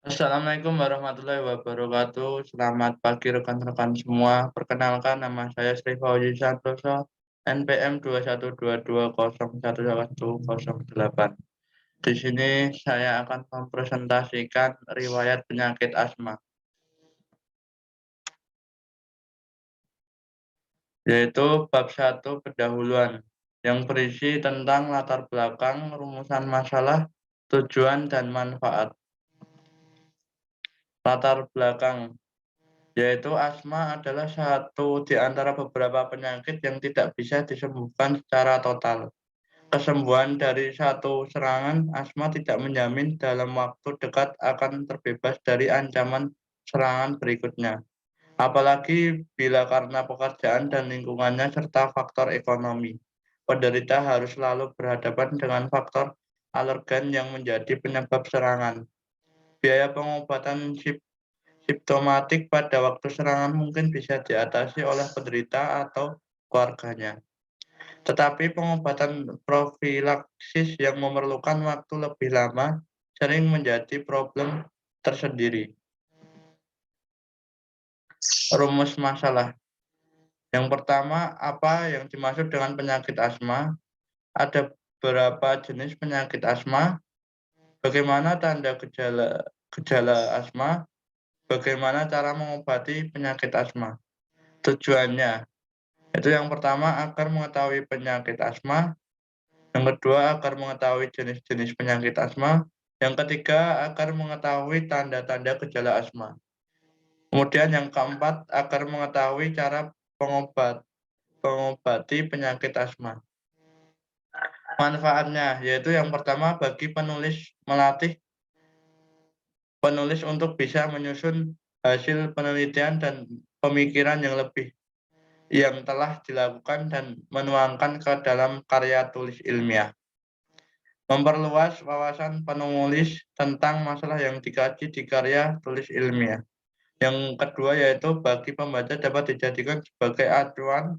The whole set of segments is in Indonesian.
Assalamualaikum warahmatullahi wabarakatuh. Selamat pagi rekan-rekan semua. Perkenalkan nama saya Sri Fauzi Santoso, NPM 212201108. Di sini saya akan mempresentasikan riwayat penyakit asma, yaitu bab 1 pendahuluan yang berisi tentang latar belakang, rumusan masalah, tujuan, dan manfaat. Latar belakang yaitu asma adalah satu di antara beberapa penyakit yang tidak bisa disembuhkan secara total. Kesembuhan dari satu serangan asma tidak menjamin dalam waktu dekat akan terbebas dari ancaman serangan berikutnya. Apalagi bila karena pekerjaan dan lingkungannya serta faktor ekonomi. Penderita harus selalu berhadapan dengan faktor alergen yang menjadi penyebab serangan. Biaya pengobatan simptomatik pada waktu serangan mungkin bisa diatasi oleh penderita atau keluarganya. Tetapi pengobatan profilaksis yang memerlukan waktu lebih lama sering menjadi problem tersendiri. Rumus masalah. Yang pertama, apa yang dimaksud dengan penyakit asma? Ada berapa jenis penyakit asma? Bagaimana tanda gejala asma? Bagaimana cara mengobati penyakit asma? Tujuannya, itu yang pertama agar mengetahui penyakit asma, yang kedua agar mengetahui jenis-jenis penyakit asma, yang ketiga agar mengetahui tanda-tanda gejala asma. Kemudian yang keempat agar mengetahui cara pengobati penyakit asma. Manfaatnya yaitu yang pertama bagi penulis melatih penulis untuk bisa menyusun hasil penelitian dan pemikiran yang telah dilakukan dan menuangkan ke dalam karya tulis ilmiah. Memperluas wawasan penulis tentang masalah yang dikaji di karya tulis ilmiah. Yang kedua yaitu bagi pembaca dapat dijadikan sebagai acuan,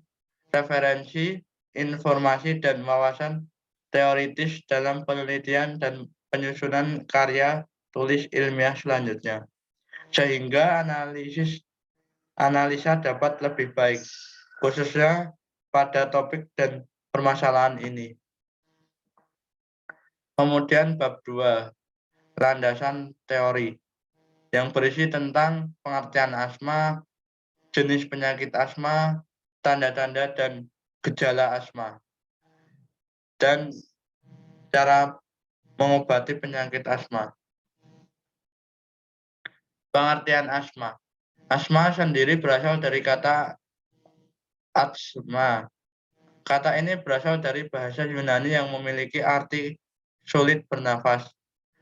referensi, informasi, dan wawasan teoritis dalam penelitian dan penyusunan karya tulis ilmiah selanjutnya. Sehingga analisa dapat lebih baik, khususnya pada topik dan permasalahan ini. Kemudian bab 2, landasan teori, yang berisi tentang pengertian asma, jenis penyakit asma, tanda-tanda dan gejala asma, dan cara mengobati penyakit asma. Pengertian asma. Asma sendiri berasal dari kata asma. Kata ini berasal dari bahasa Yunani yang memiliki arti sulit bernafas.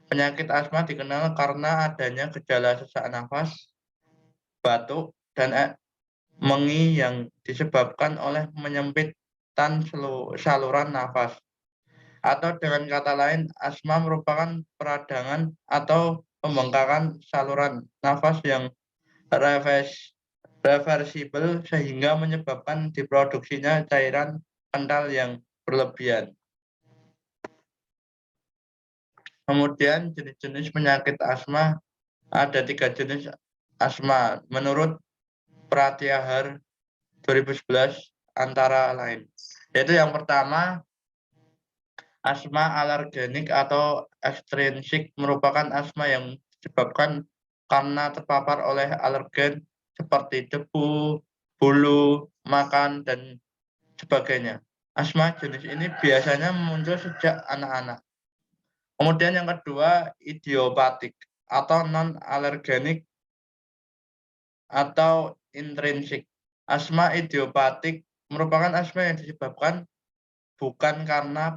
Penyakit asma dikenal karena adanya gejala sesak nafas, batuk, dan mengi yang disebabkan oleh menyempitan saluran nafas. Atau dengan kata lain, asma merupakan peradangan atau pembengkakan saluran nafas yang reversibel sehingga menyebabkan diproduksinya cairan kental yang berlebihan. Kemudian jenis-jenis penyakit asma, ada 3 jenis asma menurut Pratyahar 2011 antara lain. Yaitu yang pertama, asma alergenik atau ekstrinsik merupakan asma yang disebabkan karena terpapar oleh alergen seperti debu, bulu, makan, dan sebagainya. Asma jenis ini biasanya muncul sejak anak-anak. Kemudian yang kedua, idiopatik atau non-alergenik atau intrinsik. Asma idiopatik merupakan asma yang disebabkan bukan karena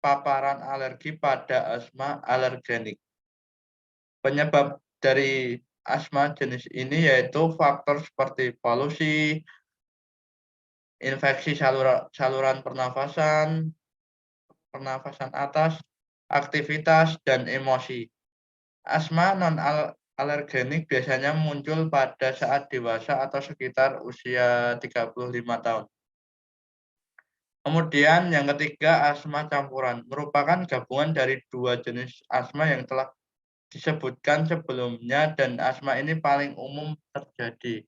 paparan alergi pada asma alergenik. Penyebab dari asma jenis ini yaitu faktor seperti polusi, infeksi saluran pernafasan atas, aktivitas, dan emosi. Asma non-alergenik biasanya muncul pada saat dewasa atau sekitar usia 35 tahun. Kemudian yang ketiga, asma campuran merupakan gabungan dari 2 jenis asma yang telah disebutkan sebelumnya dan asma ini paling umum terjadi.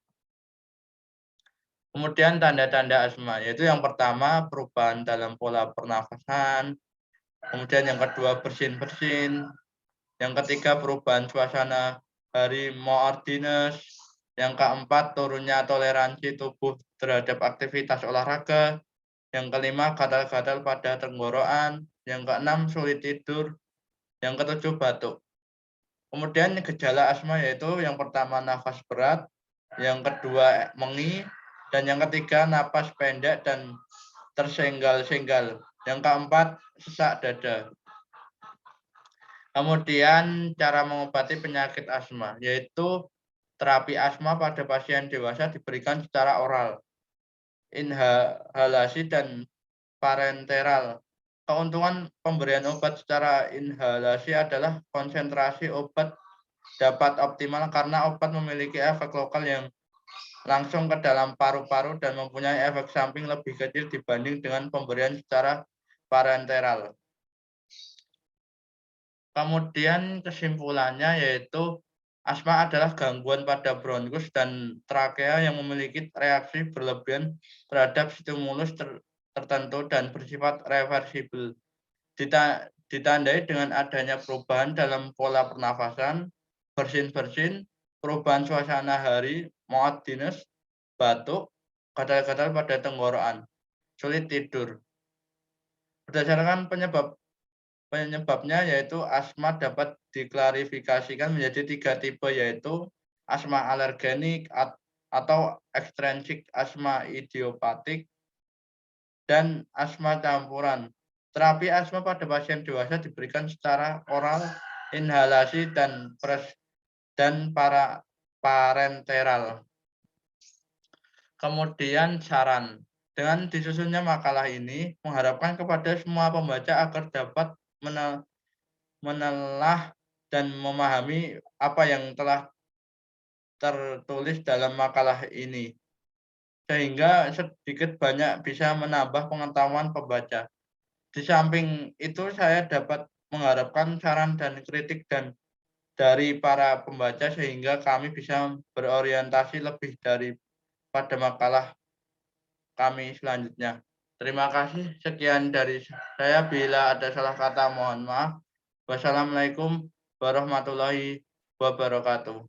Kemudian tanda-tanda asma, yaitu yang pertama perubahan dalam pola pernafasan, kemudian yang kedua bersin-bersin, yang ketiga perubahan suasana hari moordinus, yang keempat turunnya toleransi tubuh terhadap aktivitas olahraga, yang kelima gatal-gatal pada tenggorokan, yang keenam sulit tidur, yang ketujuh batuk. Kemudian gejala asma yaitu yang pertama nafas berat, yang kedua mengi, dan yang ketiga napas pendek dan tersenggal-senggal. Yang keempat sesak dada. Kemudian cara mengobati penyakit asma yaitu terapi asma pada pasien dewasa diberikan secara oral, inhalasi dan parenteral. Keuntungan pemberian obat secara inhalasi adalah konsentrasi obat dapat optimal karena obat memiliki efek lokal yang langsung ke dalam paru-paru dan mempunyai efek samping lebih kecil dibanding dengan pemberian secara parenteral. Kemudian kesimpulannya yaitu asma adalah gangguan pada bronkus dan trakea yang memiliki reaksi berlebihan terhadap stimulus tertentu dan bersifat reversibel. Ditandai dengan adanya perubahan dalam pola pernafasan, bersin-bersin, perubahan suasana hari, mood dinus, batuk, gatal-gatal pada tenggorokan, sulit tidur. Berdasarkan penyebabnya yaitu asma dapat diklarifikasikan menjadi 3 tipe yaitu asma alergenik atau ekstrinsik, asma idiopatik, dan asma campuran. Terapi asma pada pasien dewasa diberikan secara oral, inhalasi, dan parenteral. Kemudian saran. Dengan disusunnya makalah ini, mengharapkan kepada semua pembaca agar dapat menelah dan memahami apa yang telah tertulis dalam makalah ini, sehingga sedikit banyak bisa menambah pengetahuan pembaca. Di samping itu, saya dapat mengharapkan saran dan kritik dari para pembaca sehingga kami bisa berorientasi lebih pada makalah kami selanjutnya. Terima kasih. Sekian dari saya. Bila ada salah kata, mohon maaf. Wassalamualaikum warahmatullahi wabarakatuh.